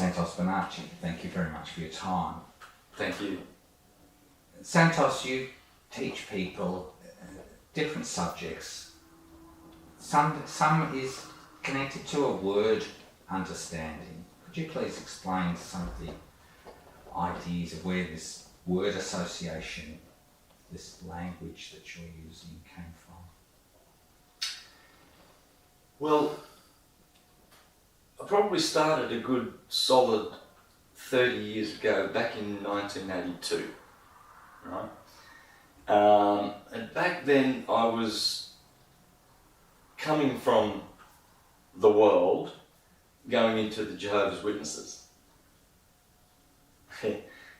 Santos Bonacci. Thank you very much for your time. Thank you. Santos, you teach people different subjects. Some is connected to a word understanding. Could you please explain some of the ideas of where this word association, this language that you're using, came from? Well, I probably started a good solid 30 years ago, back in 1982, right? And back then I was coming from the world, going into the Jehovah's Witnesses.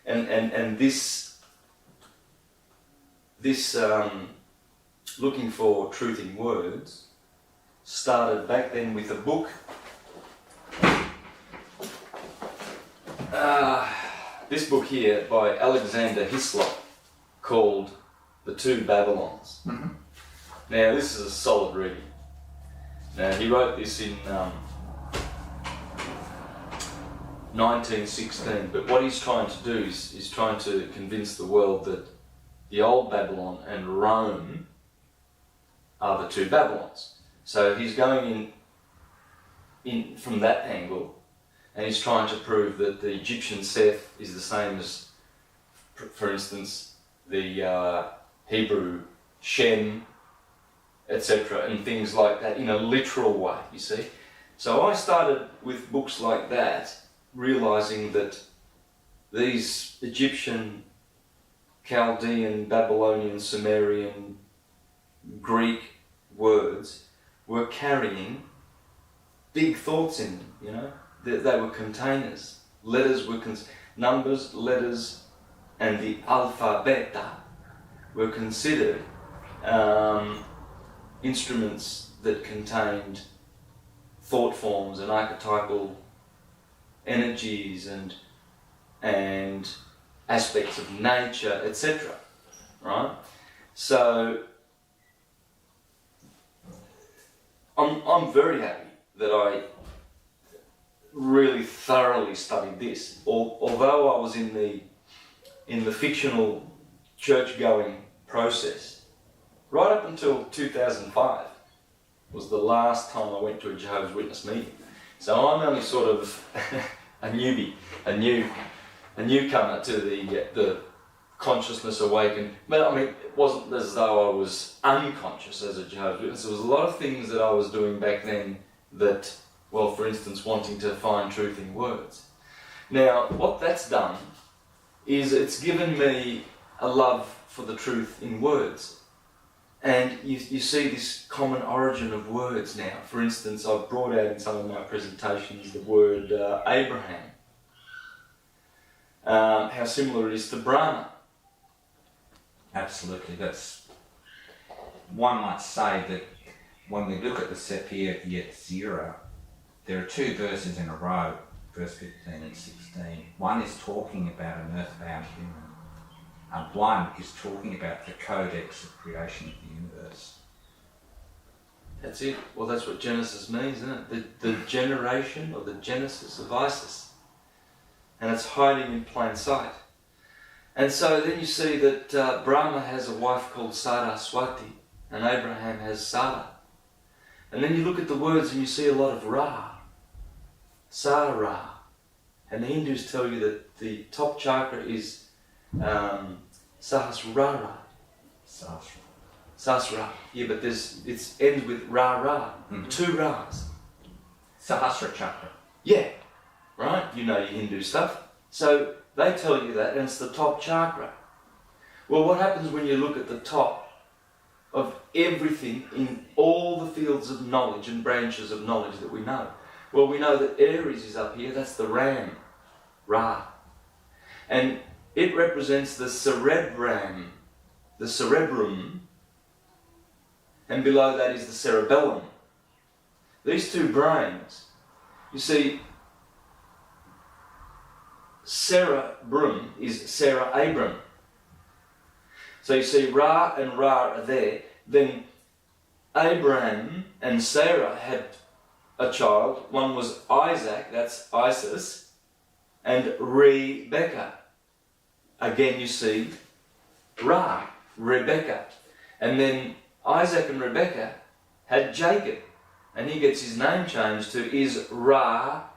and this looking for truth in words started back then with a book. This book here by Alexander Hislop called The Two Babylons. Mm-hmm. Now this is a solid reading. Now he wrote this in 1916, but what he's trying to do is trying to convince the world that the old Babylon and Rome are the two Babylons. So he's going in from that angle, and he's trying to prove that the Egyptian Seth is the same as, for instance, the Hebrew Shem, etc., and things like that in a literal way, you see. So I started with books like that, realizing that these Egyptian, Chaldean, Babylonian, Sumerian, Greek words were carrying big thoughts in them, you know. They were containers. Letters were numbers, letters, and the alphabet were considered instruments that contained thought forms and archetypal energies and aspects of nature, etc. Right? So I'm very happy that I really thoroughly studied this. Although I was in the fictional church-going process, right up until 2005 was the last time I went to a Jehovah's Witness meeting. So I'm only sort of a newbie, a newcomer to the consciousness awakened. But I mean, it wasn't as though I was unconscious as a Jehovah's Witness. There was a lot of things that I was doing back then that, well, for instance, wanting to find truth in words. Now, what that's done is it's given me a love for the truth in words. And you see this common origin of words now. For instance, I've brought out in some of my presentations the word Abraham. How similar it is to Brahma. Absolutely. One might say that when we look at the Sephir Yetzirah, there are two verses in a row, verse 15 and 16. One is talking about an earthbound human, and one is talking about the codex of creation of the universe. That's it. Well, that's what Genesis means, isn't it? The generation or the genesis of Isis. And it's hiding in plain sight. And so then you see that Brahma has a wife called Saraswati, and Abraham has Sarah. And then you look at the words and you see a lot of Ra, Sara. And the Hindus tell you that the top chakra is Sahasrara. Sahasrara. Yeah, but it ends with Ra. Mm-hmm. Two Ras. Sahasra chakra. Yeah, right? You know your Hindu stuff. So they tell you that, and it's the top chakra. Well, what happens when you look at the top of everything in all the fields of knowledge and branches of knowledge that we know? Well, we know that Aries is up here, that's the Ram, Ra. And it represents the cerebrum, and below that is the cerebellum. These two brains, you see, cerebrum is Sarah Abram. So you see Ra and Ra are there. Then Abraham and Sarah had a child. One was Isaac, that's Isis, And Rebecca. Again you see Ra, Rebecca. And then Isaac and Rebecca had Jacob. And he gets his name changed to Israel.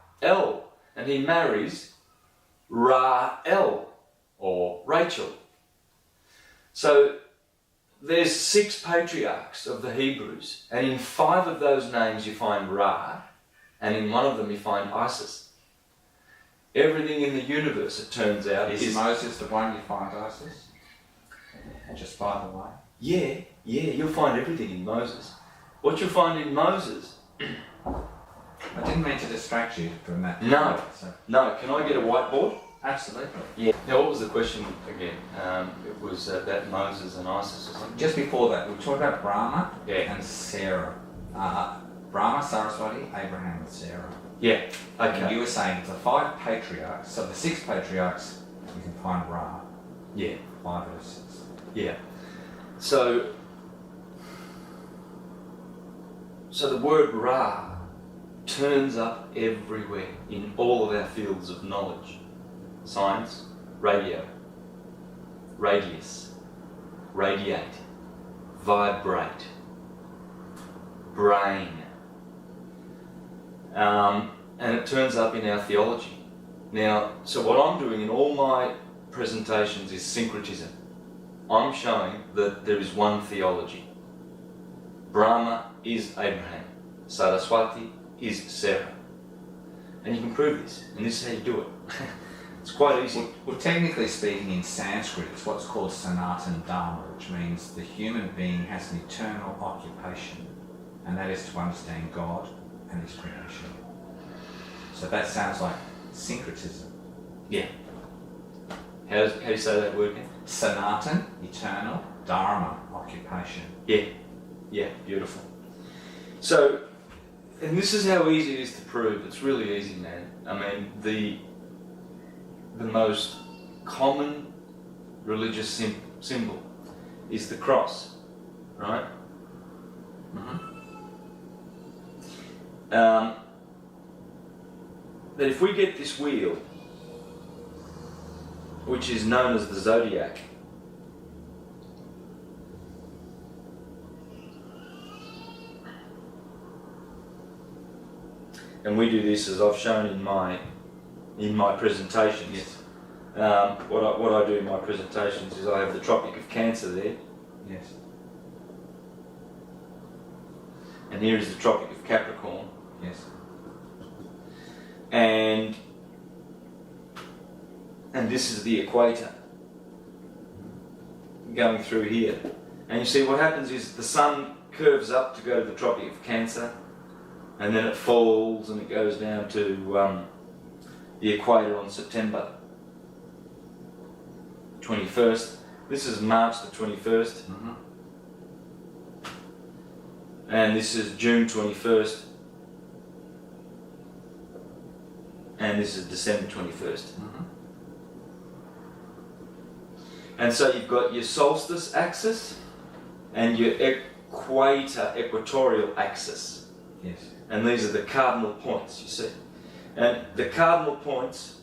And he marries Rael, or Rachel. So there's 6 patriarchs of the Hebrews, and in 5 of those names you find Ra, and in 1 of them you find Isis. Everything in the universe, it turns out, is Moses the one you find Isis? Just by the way. Yeah, you'll find everything in Moses. What you'll find in Moses... I didn't mean to distract you from that. No, no. Can I get a whiteboard? Absolutely. Yeah. Now, what was the question again? It was about Moses and Isis or something? Just before that, we talked about Brahma Yeah. and Sarah. Brahma, Saraswati, Abraham and Sarah. Yeah, okay. And you were saying the 5 patriarchs, so the 6 patriarchs, you can find Ra. Yeah. 5 or 6. Yeah. So the word Ra turns up everywhere in all of our fields of knowledge. Science, radio, radius, radiate, vibrate, brain. And it turns up in our theology. Now, so what I'm doing in all my presentations is syncretism. I'm showing that there is one theology. Brahma is Abraham. Saraswati is Sarah. And you can prove this, and this is how you do it. It's quite easy. Well, technically speaking, in Sanskrit, it's what's called Sanatan Dharma, which means the human being has an eternal occupation, and that is to understand God and His creation. So that sounds like syncretism. Yeah. How do you say that word again? Sanatan, eternal, Dharma, occupation. Yeah, beautiful. So, and this is how easy it is to prove. It's really easy, man. I mean, the most common religious symbol is the cross, right? That if we get this wheel, which is known as the zodiac, and we do this as I've shown in my presentations. Yes. What I do in my presentations is I have the Tropic of Cancer there. Yes. And here is the Tropic of Capricorn. Yes. And this is the equator going through here. And you see what happens is the sun curves up to go to the Tropic of Cancer, and then it falls and it goes down to the equator on September 21st. This is March the 21st. And this is June 21st. And this is December 21st. And so you've got your solstice axis and your equatorial axis. Yes. And these are the cardinal points, you see. And the cardinal points